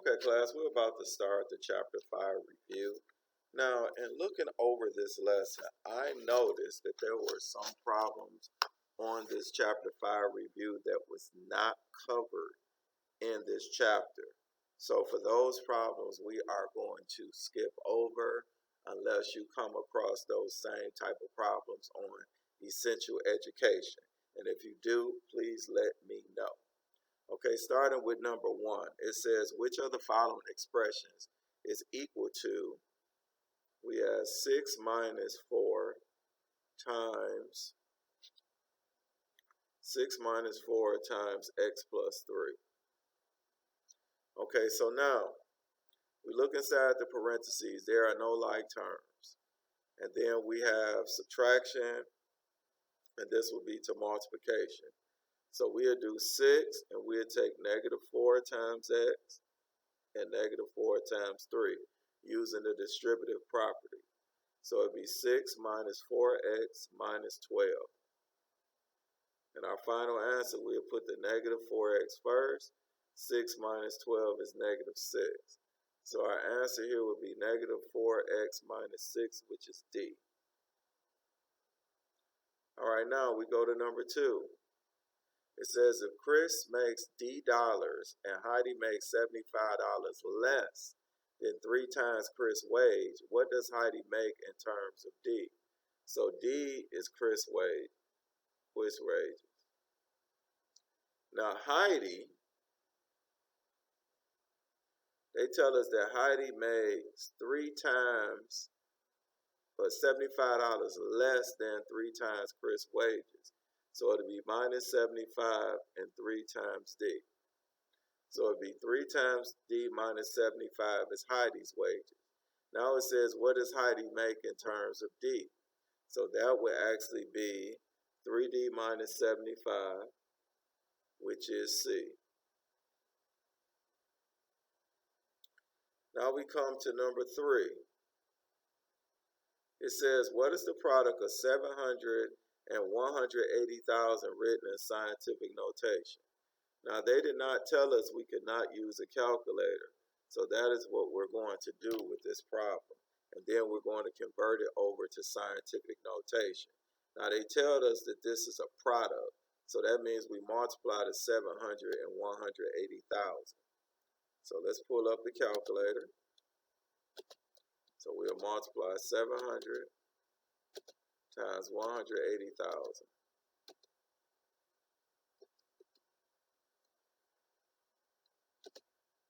Okay, class, we're about to start the Chapter 5 review. Now, in looking over this lesson, I noticed that there were some problems on this Chapter 5 review that was not covered in this chapter. So for those problems, we are going to skip over unless you come across those same type of problems on essential education. And if you do, please let me know. Okay, starting with number 1, it says, which of the following expressions is equal to, we have 6 minus 4 times, 6 minus 4 times x plus 3. Okay, so now, we look inside the parentheses, there are no like terms. And then we have subtraction, and this will be to multiplication. So we'll do 6, and we'll take negative 4 times x, and negative 4 times 3 using the distributive property. So it'd be 6 minus 4x minus 12. And our final answer, we'll put the negative 4x first. 6 minus 12 is negative 6. So our answer here would be negative 4x minus 6, which is D. All right, now we go to number 2. It says if Chris makes D dollars and Heidi makes $75 less than 3 times Chris' wage, what does Heidi make in terms of D? So D is Chris' wages. Now Heidi, they tell us that Heidi makes 3 times, but $75 less than 3 times Chris' wages. So it'll be minus 75 and 3 times D. So it'd be 3 times D minus 75 is Heidi's wages. Now it says, what does Heidi make in terms of D? So that would actually be 3D minus 75, which is C. Now we come to number 3. It says, what is the product of 700 and 180,000 written in scientific notation? Now, they did not tell us we could not use a calculator. So that is what we're going to do with this problem. And then we're going to convert it over to scientific notation. Now, they tell us that this is a product. So that means we multiply the 700 and 180,000. So let's pull up the calculator. So we'll multiply 700 times 180,000.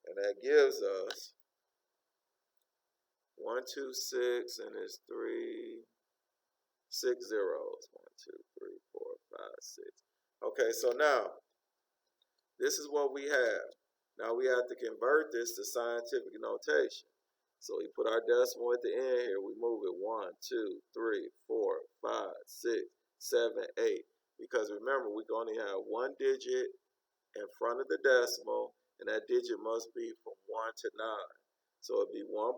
And that gives us 126, and it's 6 zeros. 1, 2, 3, 4, 5, 6. Okay, so now this is what we have. Now we have to convert this to scientific notation. So we put our decimal at the end here. We move it 1, 2, 3, 4, 5, 6, 7, 8. Because remember, we can only have one digit in front of the decimal, and that digit must be from 1 to 9. So it'd be 1.26,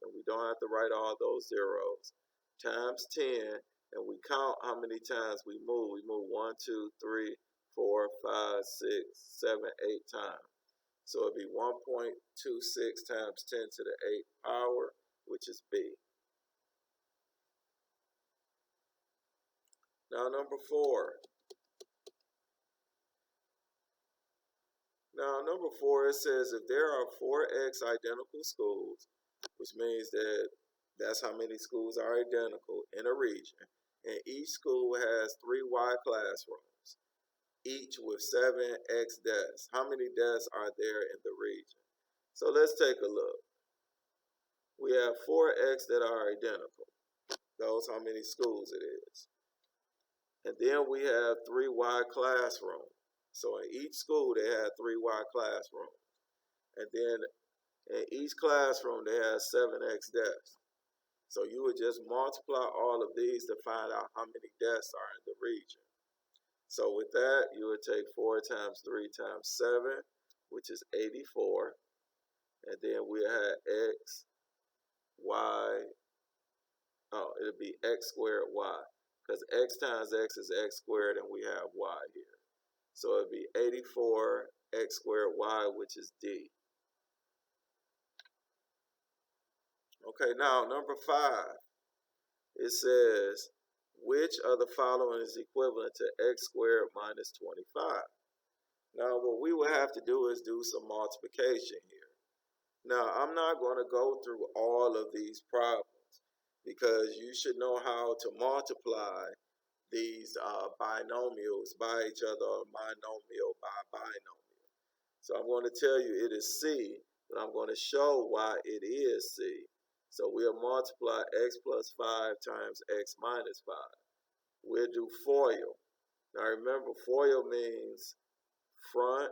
and we don't have to write all those zeros, times 10, and we count how many times we move. We move 1, 2, 3, 4, 5, 6, 7, 8 times. So it'd be 1.26 times 10 to the 8th power, which is B. Now number 4. Now, number 4, it says if there are 4x identical schools, which means that that's how many schools are identical in a region, and each school has 3 Y classrooms, each with 7x desks. How many desks are there in the region? So let's take a look. We have 4x that are identical. Those how many schools it is. And then we have 3 Y classrooms. So in each school, they had 3 Y classrooms. And then in each classroom, they had 7x desks. So you would just multiply all of these to find out how many desks are in the region. So with that, you would take 4 times 3 times 7, which is 84. And then we had x, y, it'll be x squared y. Because x times x is x squared, and we have y here. So it'd be 84 x squared y, which is D. Okay, now number 5, it says, which of the following is equivalent to x squared minus 25? Now, what we would have to do is do some multiplication here. Now, I'm not going to go through all of these problems because you should know how to multiply these binomials by each other, or binomial by binomial. So I'm going to tell you it is C, but I'm going to show why it is C. So we'll multiply x plus 5 times x minus 5. We'll do FOIL. Now remember, FOIL means front,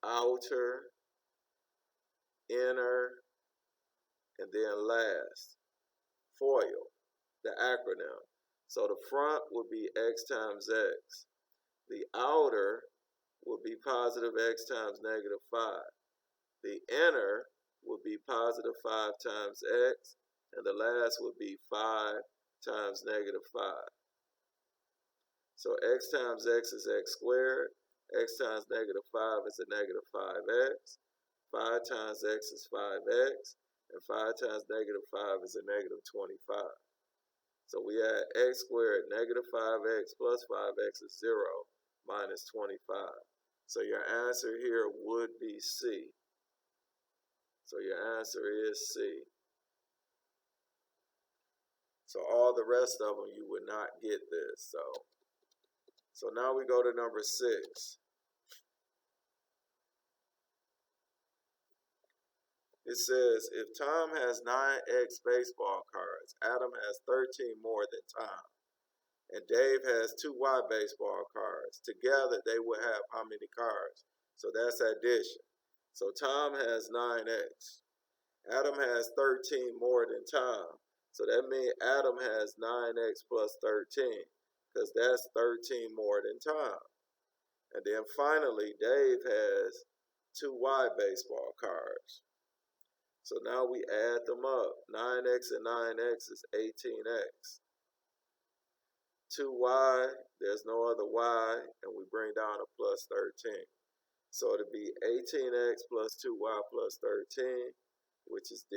outer, inner, and then last. FOIL, the acronym. So the front would be x times x. The outer would be positive x times negative 5. The inner would be positive 5 times x. And the last would be 5 times negative 5. So x times x is x squared. X times negative 5 is a negative 5x. 5 times x is 5x. And 5 times negative 5 is a negative 25. So we add x squared negative 5x plus 5x is 0 minus 25. So your answer here would be C. So your answer is C. So all the rest of them, you would not get this. So now we go to number 6. It says, if Tom has 9x baseball cards, Adam has 13 more than Tom, and Dave has 2y baseball cards. Together, they will have how many cards? So that's addition. So Tom has 9x. Adam has 13 more than Tom. So that means Adam has 9x plus 13, because that's 13 more than Tom. And then finally, Dave has 2y baseball cards. So now we add them up. 9x and 9x is 18x. 2y, there's no other y, and we bring down a plus 13. So it'll be 18x plus 2y plus 13, which is D.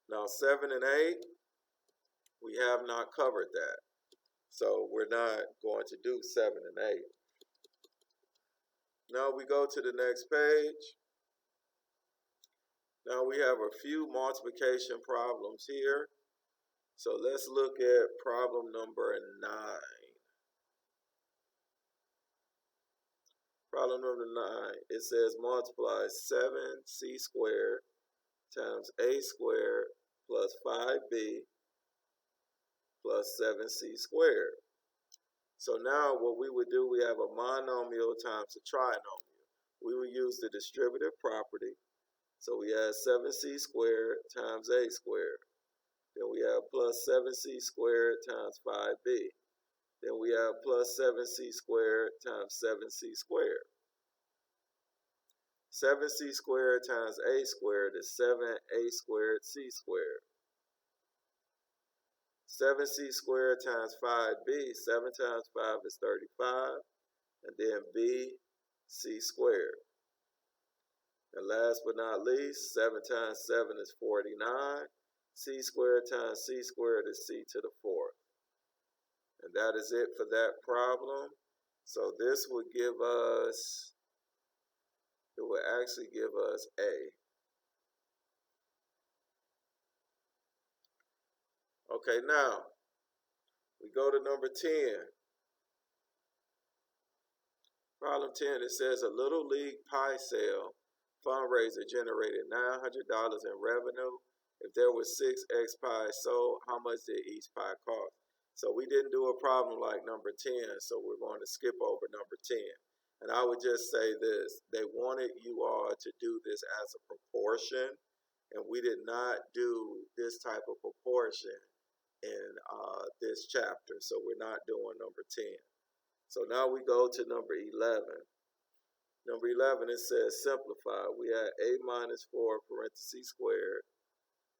Now 7 and 8, we have not covered that. So we're not going to do 7 and 8. Now we go to the next page. Now we have a few multiplication problems here. So let's look at problem number 9. Problem number 9, it says multiply 7c squared times a squared plus 5b plus 7c squared. So now what we would do, we have a monomial times a trinomial. We will use the distributive property. So we have 7c squared times a squared. Then we have plus 7c squared times 5b. Then we have plus 7c squared times 7c squared. 7c squared times a squared is 7a squared c squared. 7c squared times 5b, 7 times 5 is 35. And then b, c squared. And last but not least, 7 times 7 is 49. C squared times c squared is c to the 4th. And that is it for that problem. So this would give us, it would actually give us A. Okay, now we go to number 10. Problem 10, it says a Little League pie sale fundraiser generated $900 in revenue. If there were 6 X pies sold, how much did each pie cost? So we didn't do a problem like number 10, so we're going to skip over number 10. And I would just say this, they wanted you all to do this as a proportion, and we did not do this type of proportion in this chapter, so we're not doing number 10. So now we go to number 11. Number 11, it says simplify. We had a minus 4 parentheses squared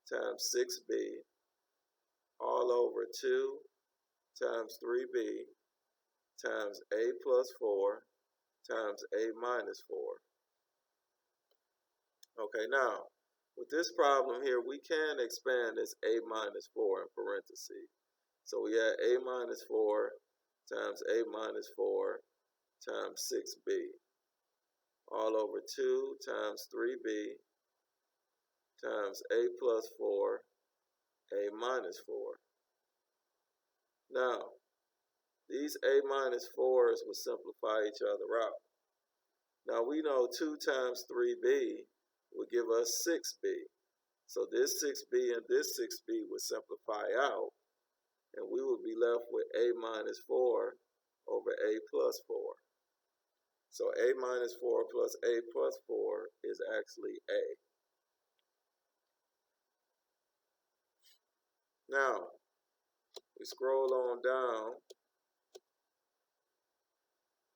times 6b all over 2 times 3b times a plus 4 times a minus 4. Okay, now, with this problem here, we can expand this a minus 4 in parentheses. So we had a minus 4 times a minus 4 times 6b, all over 2 times 3b times a plus 4, a minus 4. Now, these a minus 4s will simplify each other out. Now we know 2 times 3b will give us 6b. So this 6b and this 6b would simplify out, and we would be left with a minus 4 over a plus 4. So a minus 4 plus a plus 4 is actually a. Now, we scroll on down.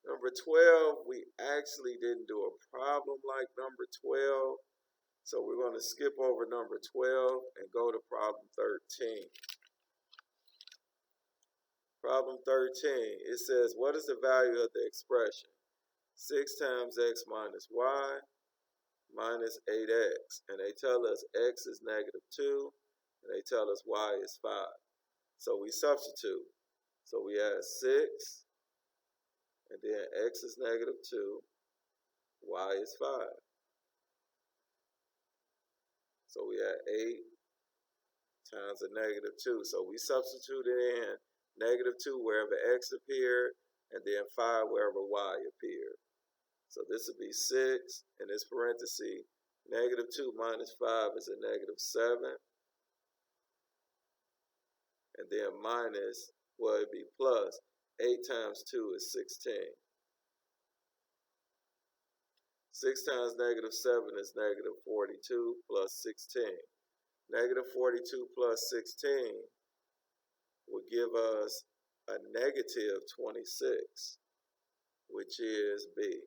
Number 12, we actually didn't do a problem like number 12. So we're going to skip over number 12 and go to problem 13. Problem 13, it says, what is the value of the expression 6 times x minus y minus 8x? And they tell us x is negative 2, and they tell us y is 5. So we substitute. So we add 6, and then x is negative 2, y is 5. So we add 8 times a negative 2. So we substituted in negative 2 wherever x appeared, and then 5 wherever y appeared. So this would be 6, in this parenthesis, negative 2 minus 5 is a negative 7, and then minus, well, it'd be plus, 8 times 2 is 16. 6 times negative 7 is negative 42 plus 16. Negative 42 plus 16 would give us a negative 26, which is B.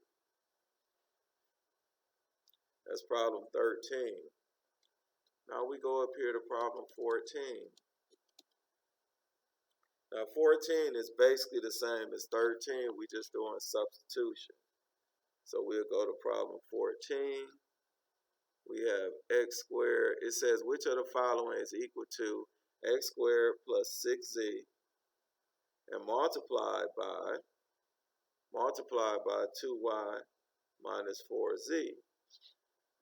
That's problem 13. Now we go up here to problem 14. Now 14 is basically the same as 13, we just doing substitution. So we'll go to problem 14. We have x squared. It says which of the following is equal to x squared plus 6z and multiplied by 2y minus 4z.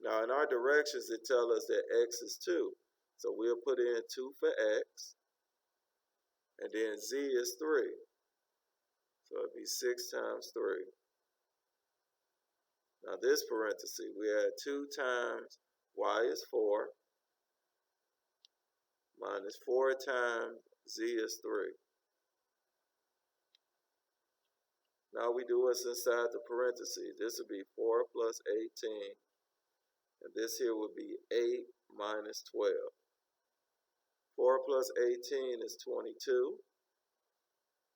Now in our directions it tells us that x is 2. So we'll put in 2 for x, and then z is 3. So it'd be 6 times 3. Now this parenthesis, we add 2 times y is 4 minus 4 times z is 3. Now we do what's inside the parentheses. This would be 4 plus 18, and this here would be 8 minus 12. 4 plus 18 is 22,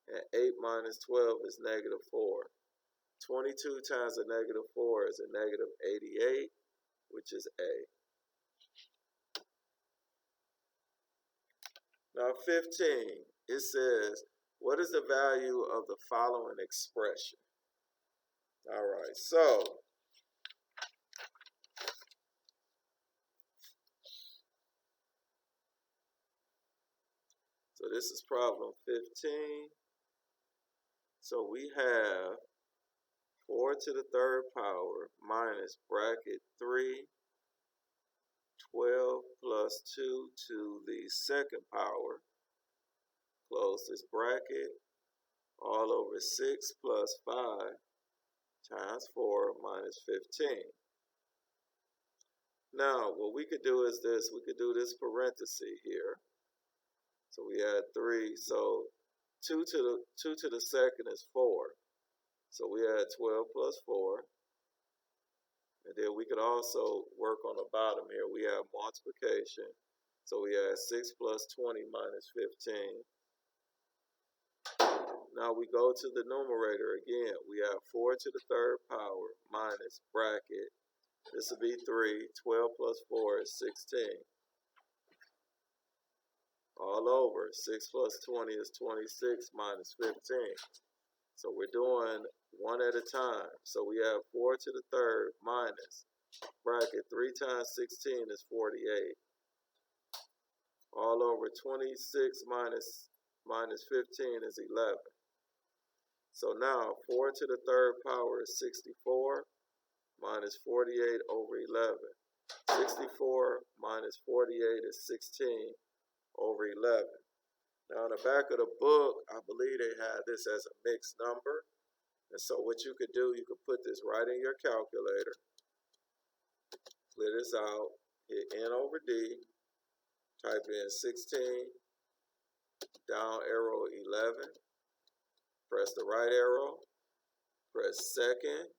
and 8 minus 12 is negative 4. 22 times a negative 4 is a negative 88, which is A. Now 15, it says, what is the value of the following expression? All right, so this is problem 15. So we have 4 to the third power minus bracket 3, 12 plus 2 to the second power, close this bracket, all over 6 plus 5 times 4 minus 15. Now, what we could do is this. We could do this parenthesis here. So we add 3. So 2 to the second is 4. So we add 12 plus 4. And then we could also work on the bottom here. We have multiplication. So we add 6 plus 20 minus 15. Now we go to the numerator again. We have 4 to the third power minus bracket. This will be 3. 12 plus 4 is 16. All over. 6 plus 20 is 26 minus 15. So we're doing one at a time. So we have 4 to the third minus bracket 3 times 16 is 48. All over 26 minus 15 is 11. So now 4 to the third power is 64 minus 48 over 11. 64 minus 48 is 16 over 11. Now in the back of the book, I believe they had this as a mixed number. And so what you could do, you could put this right in your calculator, clear this out, hit N over D, type in 16, down arrow 11, press the right arrow, press second,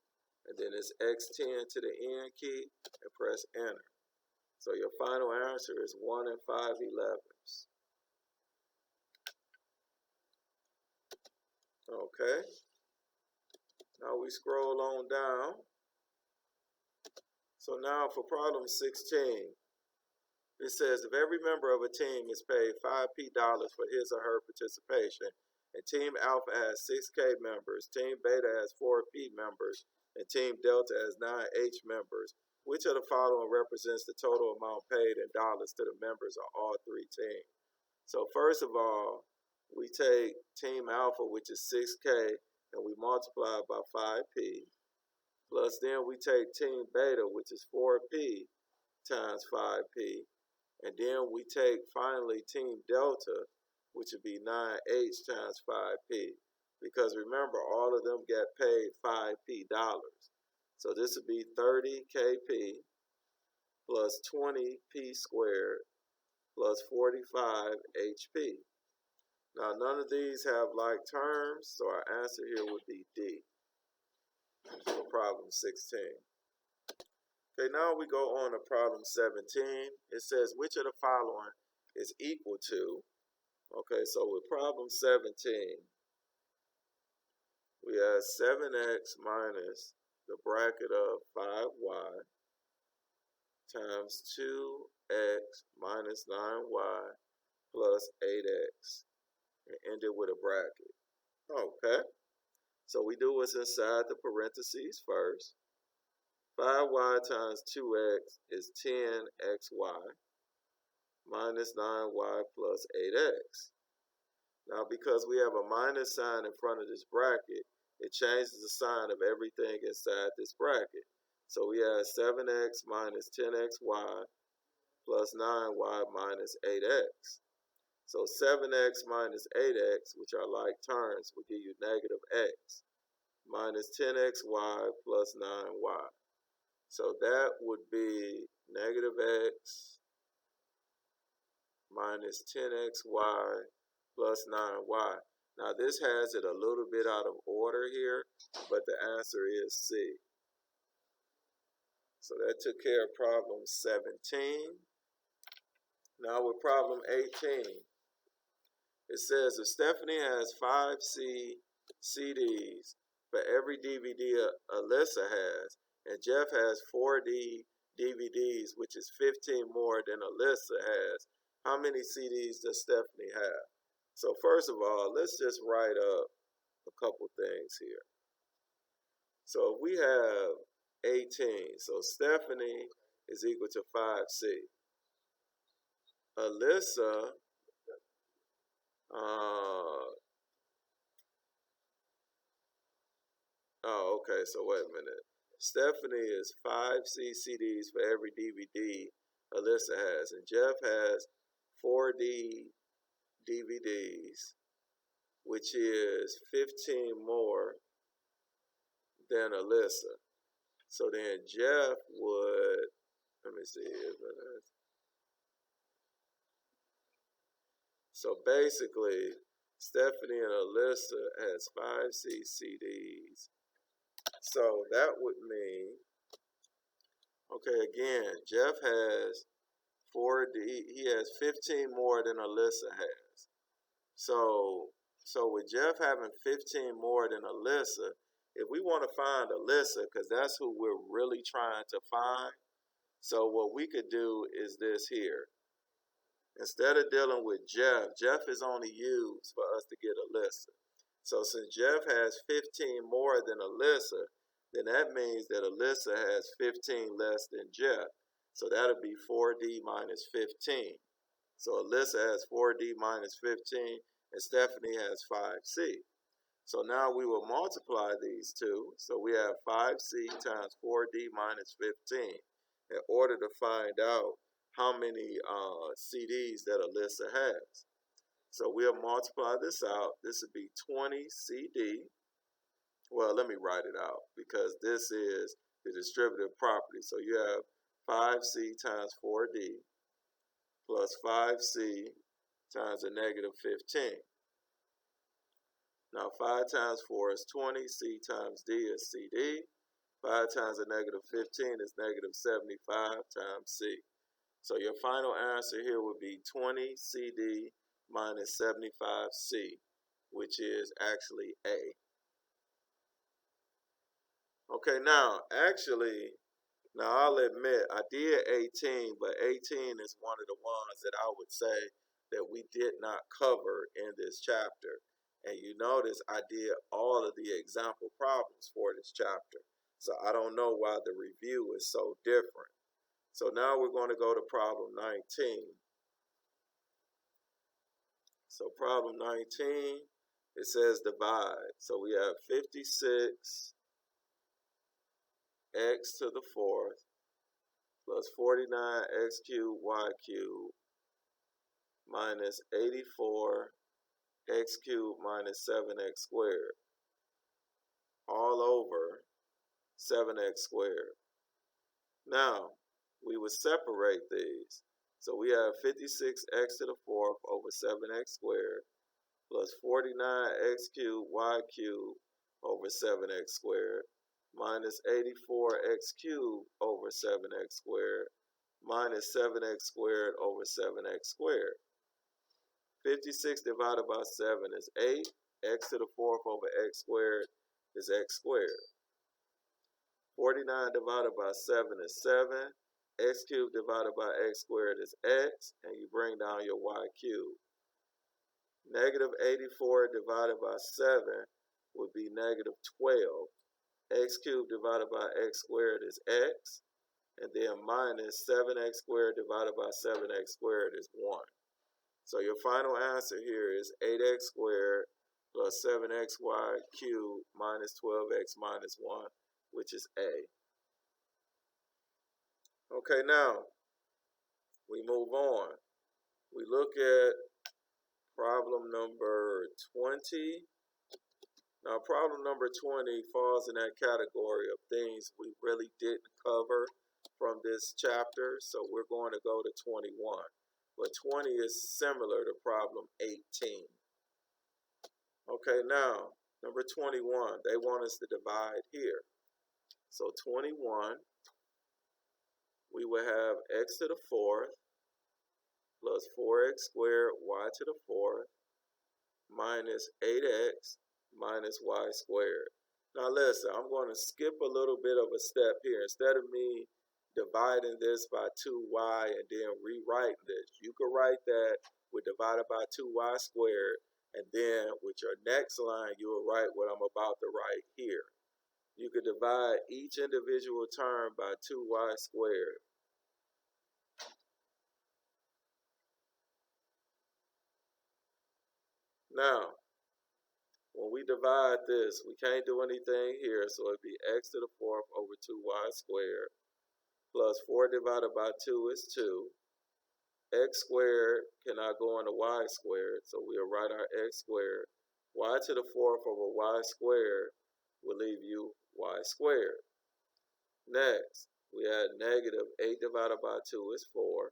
and then it's X10 to the N key, and press enter. So your final answer is 1 5/11. Okay. Now we scroll on down. So now for problem 16, it says if every member of a team is paid $5p for his or her participation, and Team Alpha has 6K members, Team Beta has 4P members, and Team Delta has 9H members, which of the following represents the total amount paid in dollars to the members of all three teams? So first of all, we take Team Alpha, which is 6K, and we multiply it by 5P. Plus then we take Team Beta, which is 4P times 5P. And then we take finally Team Delta, which would be 9H times 5P. Because remember, all of them get paid 5P dollars. So this would be 30KP plus 20P squared plus 45HP. Now none of these have like terms, so our answer here would be D for problem 16. Okay, now we go on to problem 17. It says, which of the following is equal to, okay, so with problem 17, we have 7x minus the bracket of 5y times 2x minus 9y plus 8x, and end it with a bracket. Okay, so we do what's inside the parentheses first. 5y times 2x is 10xy minus 9y plus 8x. Now because we have a minus sign in front of this bracket, it changes the sign of everything inside this bracket. So we have 7x minus 10xy plus 9y minus 8x. So 7x minus 8x, which are like terms, will give you negative x, minus 10xy plus 9y. So that would be negative x minus 10xy plus 9y. Now this has it a little bit out of order here, but the answer is C. So that took care of problem 17. Now with problem 18, it says if Stephanie has 5 CDs for every DVD Alyssa has, and Jeff has 4 DVDs, which is 15 more than Alyssa has, how many CDs does Stephanie have? So first of all, let's just write up a couple things here. So if we have 18, so Stephanie is equal to 5C. Alyssa, okay, so wait a minute. Stephanie is 5 CDs for every DVD Alyssa has, and Jeff has 4 DVDs, which is 15 more than Alyssa. So then Jeff would, let me see. So basically, Stephanie and Alyssa has 5 CDs. So that would mean, okay, again, Jeff has 4 he has 15 more than Alyssa has. So with Jeff having 15 more than Alyssa, if we want to find Alyssa, because that's who we're really trying to find, so what we could do is this here. Instead of dealing with Jeff is only used for us to get Alyssa. So since Jeff has 15 more than Alyssa, then that means that Alyssa has 15 less than Jeff. So that'll be 4D minus 15. So Alyssa has 4D minus 15, and Stephanie has 5C. So now we will multiply these two. So we have 5C times 4D minus 15 in order to find out how many CDs that Alyssa has. So we'll multiply this out. This would be 20 CD. Well, let me write it out because this is the distributive property. So you have 5C times 4D plus 5C times a negative 15. Now 5 times 4 is 20. C times D is CD. 5 times a negative 15 is negative 75 times C. So your final answer here would be 20 CD minus 75 C, which is actually A. Okay, now I'll admit I did 18, but 18 is one of the ones that I would say that we did not cover in this chapter. And you notice I did all of the example problems for this chapter. So I don't know why the review is so different. So now we're going to go to problem 19. So problem 19, it says divide. So we have 56 x to the fourth plus 49 x cubed y cubed minus 84 x cubed minus 7x squared all over 7x squared. Now, we would separate these. So we have 56x to the fourth over 7x squared plus 49x cubed y cubed over 7x squared minus 84x cubed over 7x squared minus 7x squared over 7x squared. 56 divided by 7 is 8. X to the fourth over x squared is x squared. 49 divided by 7 is 7. X cubed divided by x squared is x, and you bring down your y cubed. Negative 84 divided by 7 would be negative 12. X cubed divided by x squared is x, and then minus 7x squared divided by 7x squared is 1. So your final answer here is 8x squared plus 7xy cubed minus 12x minus 1, which is A. Okay, now we move on. We look at problem number 20. Now, problem number 20 falls in that category of things we really didn't cover from this chapter, so we're going to go to 21. But 20 is similar to problem 18. Okay, now, number 21, they want us to divide here. So 21, we will have x to the fourth plus 4x squared y to the fourth minus 8x minus y squared. Now listen, I'm going to skip a little bit of a step here. Instead of me dividing this by 2y and then rewriting this, you could write that with divided by 2y squared, and then with your next line, you will write what I'm about to write here. You could divide each individual term by 2y squared. Now, when we divide this, we can't do anything here, so it'd be x to the fourth over 2y squared plus 4 divided by 2 is 2. X squared cannot go into y squared, so we'll write our x squared. Y to the fourth over y squared will leave you y squared. Next, we add negative 8 divided by 2 is 4.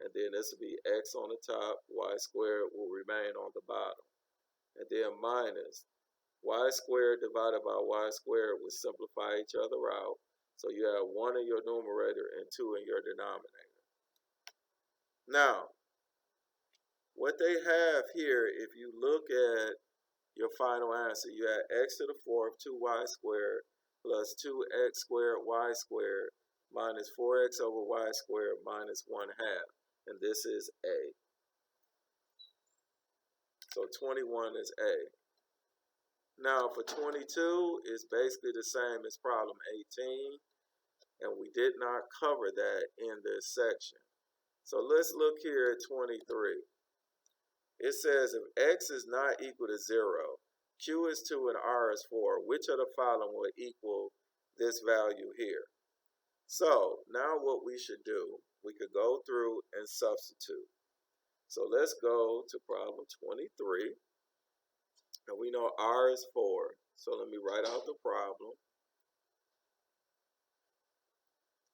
And then this will be x on the top, y squared will remain on the bottom. And then minus y squared divided by y squared will simplify each other out. So you have 1 in your numerator and 2 in your denominator. Now, what they have here, if you look at your final answer, you have x to the fourth, 2y squared, plus 2x squared y squared, minus 4x over y squared, minus 1/2. And this is A. So 21 is A. Now for 22, it's basically the same as problem 18, and we did not cover that in this section. So let's look here at 23. It says if x is not equal to 0, q is 2 and r is 4, which of the following will equal this value here? So now what we should do, we could go through and substitute. So let's go to problem 23. And we know r is 4. So let me write out the problem.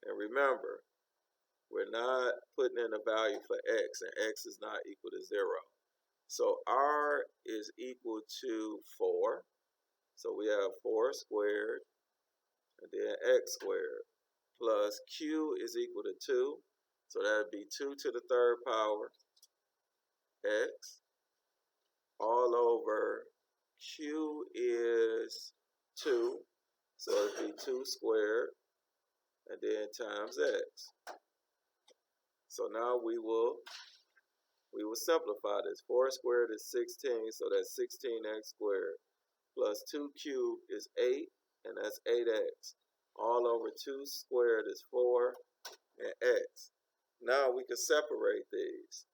And remember, we're not putting in a value for x, and x is not equal to 0. So r is equal to 4. So we have 4 squared, and then x squared, plus q is equal to 2. So that would be 2 to the third power x, all over q is 2. So it would be 2 squared, and then times x. So now we will simplify this. 4 squared is 16, so that's 16x squared, plus 2 cubed is 8, and that's 8x. All over 2 squared is 4, and x. Now we can separate these.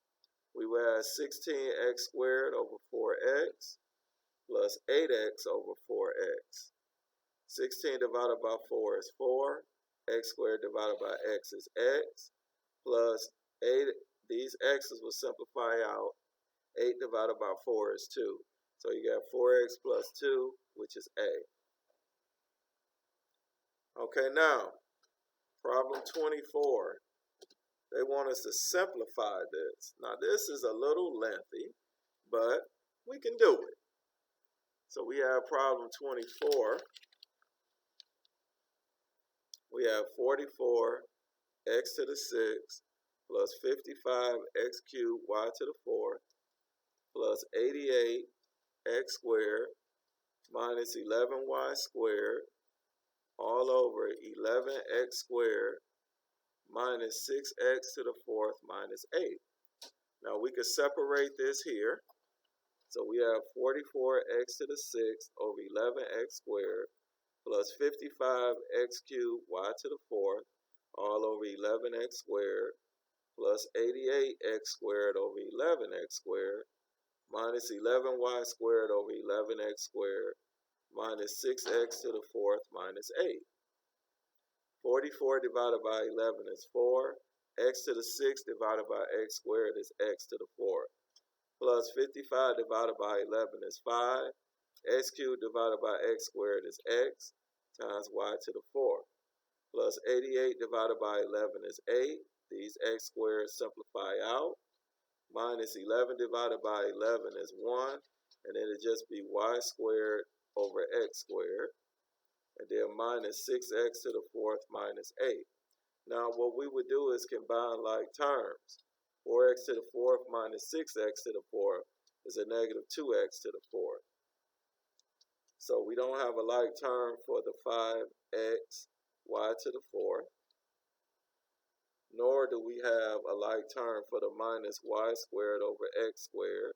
We will have 16x squared over 4x, plus 8x over 4x. 16 divided by 4 is 4. X squared divided by x is x, plus 8. These x's will simplify out. 8 divided by 4 is 2. So you got 4x plus 2, which is a. Okay, now, problem 24. They want us to simplify this. Now, this is a little lengthy, but we can do it. So we have problem 24. We have 44 x to the 6 plus 55 x cubed y to the 4 plus 88 x squared minus 11y squared all over 11x squared minus 6x to the 4th minus 8. Now we can separate this here. So we have 44x to the 6th over 11x squared plus 55x cubed y to the 4th all over 11x squared plus 88x squared over 11x squared minus 11y squared over 11x squared minus 6x to the 4th minus 8. 44 divided by 11 is 4. X to the 6th divided by x squared is x to the 4th. Plus 55 divided by 11 is 5. X cubed divided by x squared is x times y to the 4th. Plus 88 divided by 11 is 8. These x squared simplify out. Minus 11 divided by 11 is 1. And then it just be y squared over x squared. And then minus 6x to the 4th minus 8. Now what we would do is combine like terms. 4x to the 4th minus 6x to the 4th is a negative 2x to the 4th. So we don't have a like term for the 5x y to the 4th. Nor do we have a like term for the minus y squared over x squared.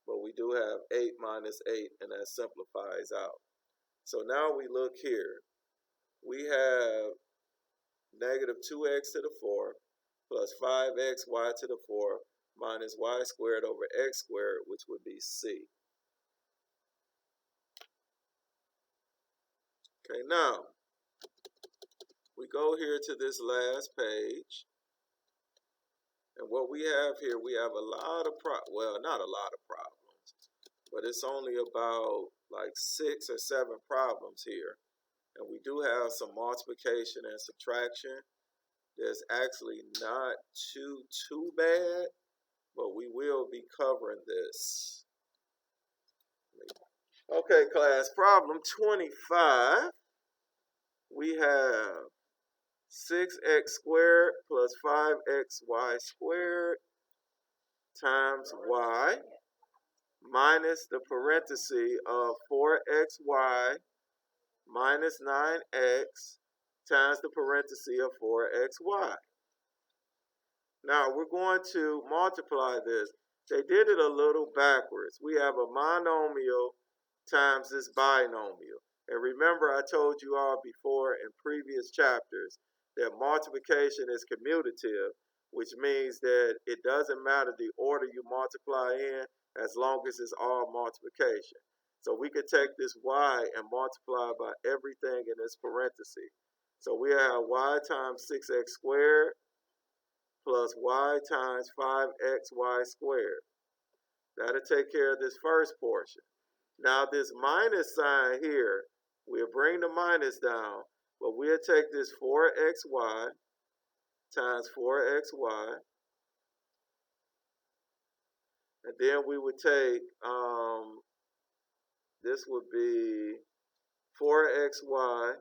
But we do have 8 minus 8, and that simplifies out. So now we look here. We have negative 2x to the 4th plus 5x y to the 4th minus y squared over x squared, which would be c. Okay, now we go here to this last page. And what we have here, we have a lot of well, not a lot of problems, but it's only about like 6 or 7 problems here. And we do have some multiplication and subtraction. There's actually not too bad, but we will be covering this. Okay, class, problem 25. We have 6x squared plus 5xy squared times y minus the parenthesis of 4xy minus 9x times the parenthesis of 4xy. Now we're going to multiply this. They did it a little backwards. We have a monomial times this binomial. And remember, I told you all before in previous chapters that multiplication is commutative, which means that it doesn't matter the order you multiply in as long as it's all multiplication. So we could take this y and multiply by everything in this parenthesis. So we have y times 6x squared plus y times 5xy squared. That'll take care of this first portion. Now this minus sign here, we'll bring the minus down, but we'll take this 4xy times 4xy, and then we would take, this would be 4xy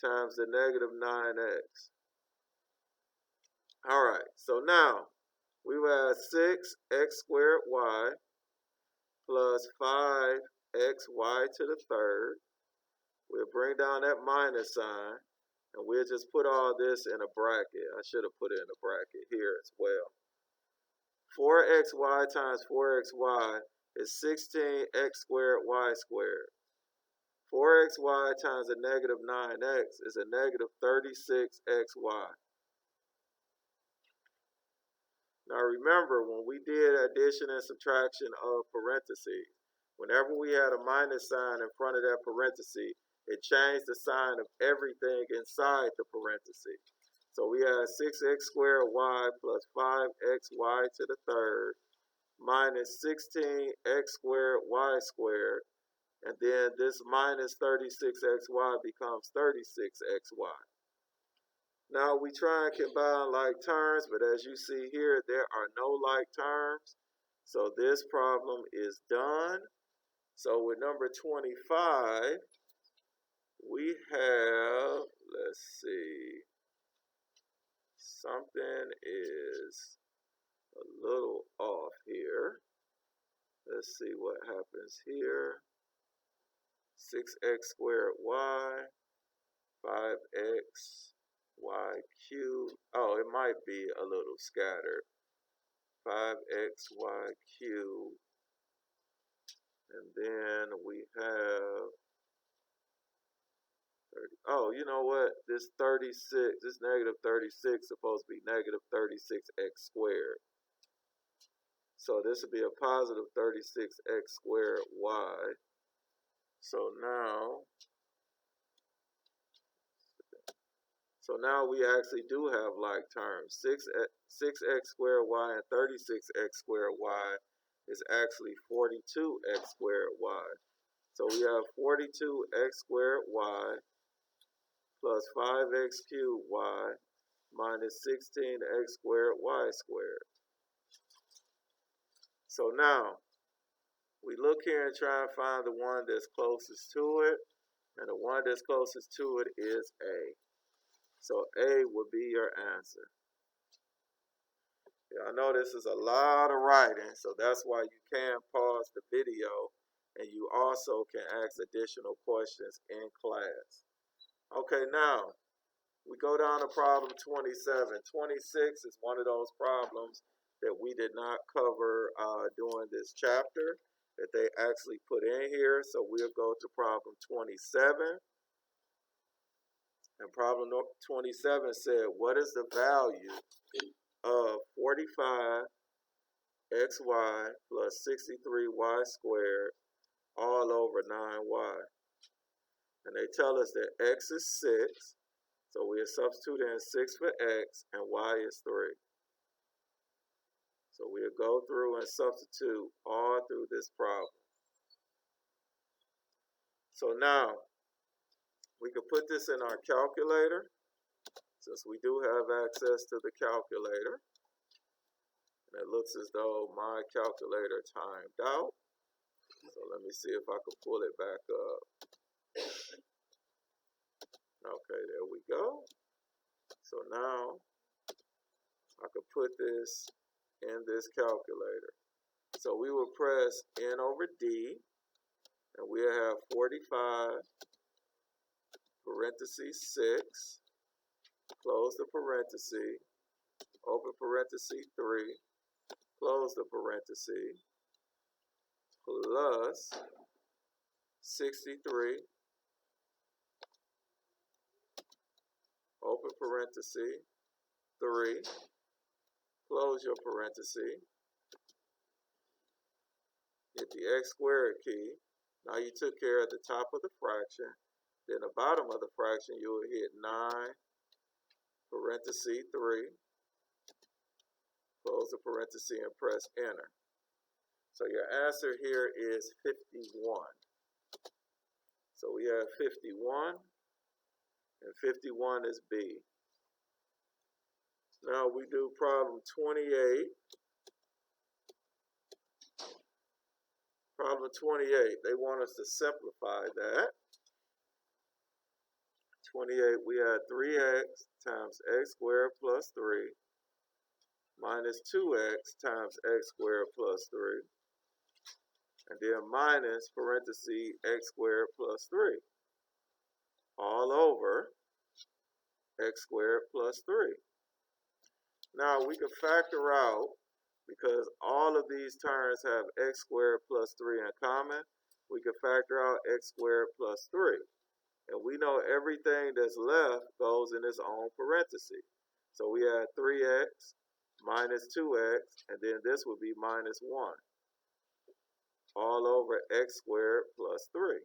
times the negative 9x. All right, so now we will have 6x squared y plus 5xy to the third. We'll bring down that minus sign, and we'll just put all this in a bracket. I should have put it in a bracket here as well. 4xy times 4xy is 16x squared y squared. 4xy times a negative 9x is a negative 36xy. Now remember, when we did addition and subtraction of parentheses, whenever we had a minus sign in front of that parenthesis, it changed the sign of everything inside the parenthesis. So we have 6x squared y plus 5xy to the third minus 16x squared y squared, and then this minus 36xy becomes 36xy. Now we try and combine like terms, but as you see here, there are no like terms. So this problem is done. So with number 25, we have, let's see, something is a little off here. Let's see what happens here. 6x squared y, 5x y cubed. Oh, it might be a little scattered. 5xy cubed. And then we have 30. Oh, you know what? This 36, this negative 36 is supposed to be negative 36x squared. So this would be a positive 36x squared y. So now we actually do have like terms. 6x squared y and 36x squared y is actually 42x squared y. So we have 42x squared y plus 5x cubed y minus 16x squared y squared. So now we look here and try and find the one that's closest to it, and the one that's closest to it is A. So A would be your answer. Yeah, I know this is a lot of writing, so that's why you can pause the video, and you also can ask additional questions in class. Okay, now we go down to problem 27. 26 is one of those problems that we did not cover during this chapter that they actually put in here. So we'll go to problem 27. And problem 27 said, what is the value of 45xy plus 63y squared all over 9y? And they tell us that x is 6. So we'll substitute in 6 for x, and y is 3. So we'll go through and substitute all through this problem. So now, we can put this in our calculator, since we do have access to the calculator. And it looks as though my calculator timed out. So let me see if I can pull it back up. Okay, there we go. So now I could put this in this calculator. So we will press N over D, and we'll have 45 parentheses 6, close the parenthesis, open parenthesis 3, close the parenthesis, plus 63, open parenthesis, 3, close your parenthesis, hit the x squared key. Now you took care of the top of the fraction. Then the bottom of the fraction, you will hit 9, parenthesis 3, close the parenthesis and press enter. So your answer here is 51. So we have 51, and 51 is B. Now we do problem 28. Problem 28, they want us to simplify that. 28, we had 3x times x squared plus 3 minus 2x times x squared plus 3, and then minus parenthesis x squared plus 3, all over x squared plus 3. Now we can factor out, because all of these terms have x squared plus 3 in common, we can factor out x squared plus 3. And we know everything that's left goes in its own parenthesis. So we had 3x minus 2x, and then this would be minus 1, all over x squared plus 3.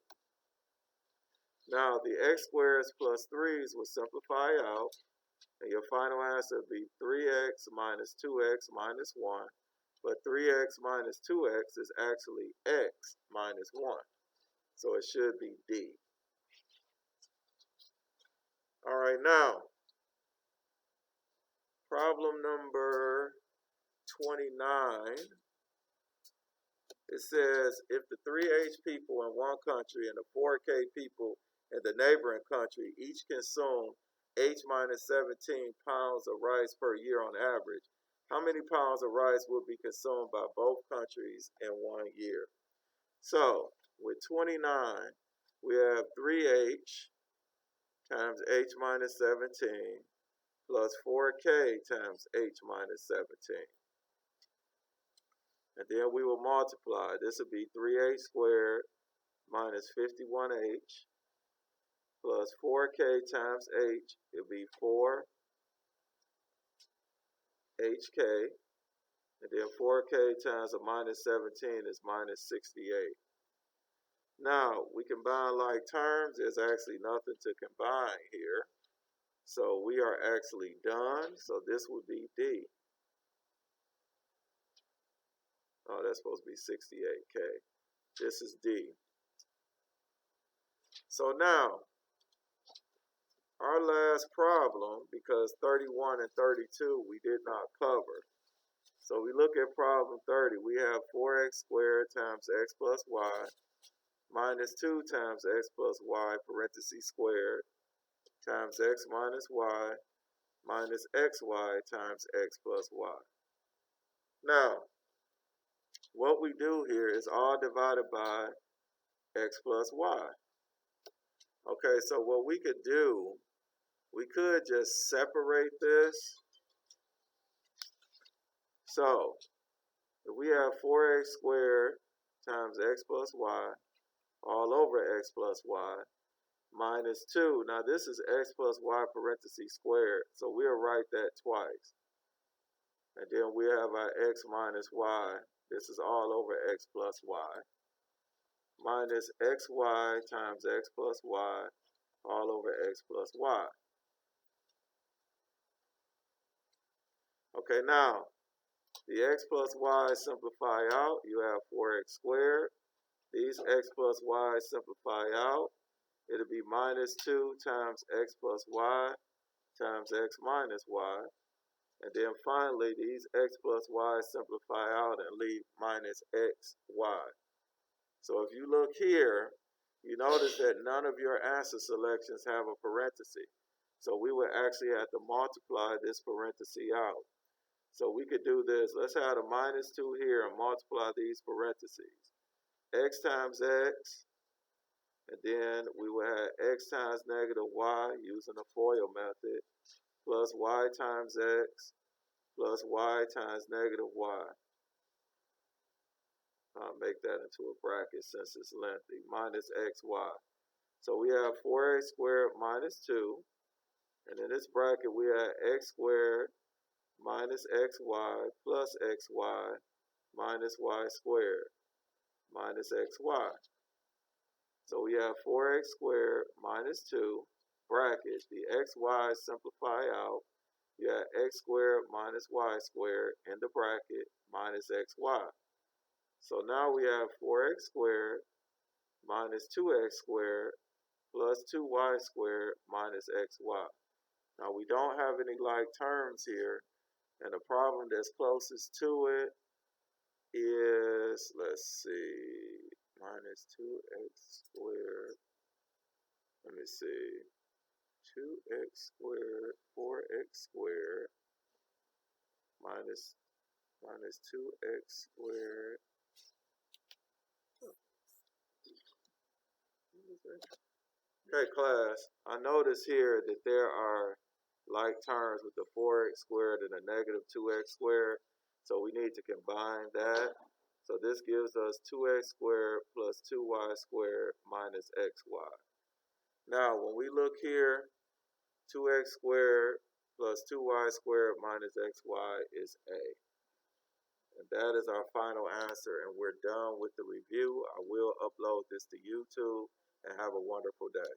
Now the x squareds plus 3's will simplify out, and your final answer would be 3x minus 2x minus 1. But 3x minus 2x is actually x minus 1. So it should be D. All right, now, problem number 29. It says, if the 3H people in one country and the 4K people in the neighboring country each consume H minus 17 pounds of rice per year on average, how many pounds of rice will be consumed by both countries in 1 year? So, with 29, we have 3H times H minus 17 plus 4K times H minus 17. And then we will multiply. This would be 3H squared minus 51H plus 4K times H. It would be 4HK. And then 4K times a minus 17 is minus 68. Now, we combine like terms. There's actually nothing to combine here. So we are actually done. So this would be D. Oh, that's supposed to be 68K. This is D. So now, our last problem, because 31 and 32 we did not cover. So we look at problem 30. We have 4x squared times x plus y minus 2 times x plus y parentheses squared times x minus y minus xy times x plus y. Now, what we do here is all divided by x plus y. Okay, so what we could do, we could just separate this. So, if we have 4x squared times x plus y all over x plus y minus 2. Now this is x plus y parentheses squared, so we'll write that twice. And then we have our x minus y. This is all over x plus y minus xy times x plus y all over x plus y. Okay, now the x plus y simplify out. You have 4x squared. These x plus y simplify out. It'll be minus 2 times x plus y times x minus y. And then finally, these x plus y simplify out and leave minus xy. So if you look here, you notice that none of your answer selections have a parenthesis. So we would actually have to multiply this parenthesis out. So we could do this. Let's have a minus 2 here and multiply these parentheses. X times x, and then we will have x times negative y using the FOIL method, plus y times x, plus y times negative y. Make that into a bracket since it's lengthy. Minus xy. So we have 4x squared minus 2. And in this bracket, we have x squared minus xy plus xy minus y squared minus xy. So we have 4x squared minus 2, bracket. The xy simplify out. You have x squared minus y squared in the bracket minus xy. So now we have 4x squared minus 2x squared plus 2y squared minus xy. Now we don't have any like terms here, and the problem that's closest to it is, let's see, minus 2x squared, let me see, 2x squared, 4x squared, minus 2x squared. Okay, class, I notice here that there are like terms with the 4x squared and the negative 2x squared, so we need to combine that. So this gives us 2x squared plus 2y squared minus xy. Now, when we look here, 2x squared plus 2y squared minus xy is a. And that is our final answer, and we're done with the review. I will upload this to YouTube, and have a wonderful day.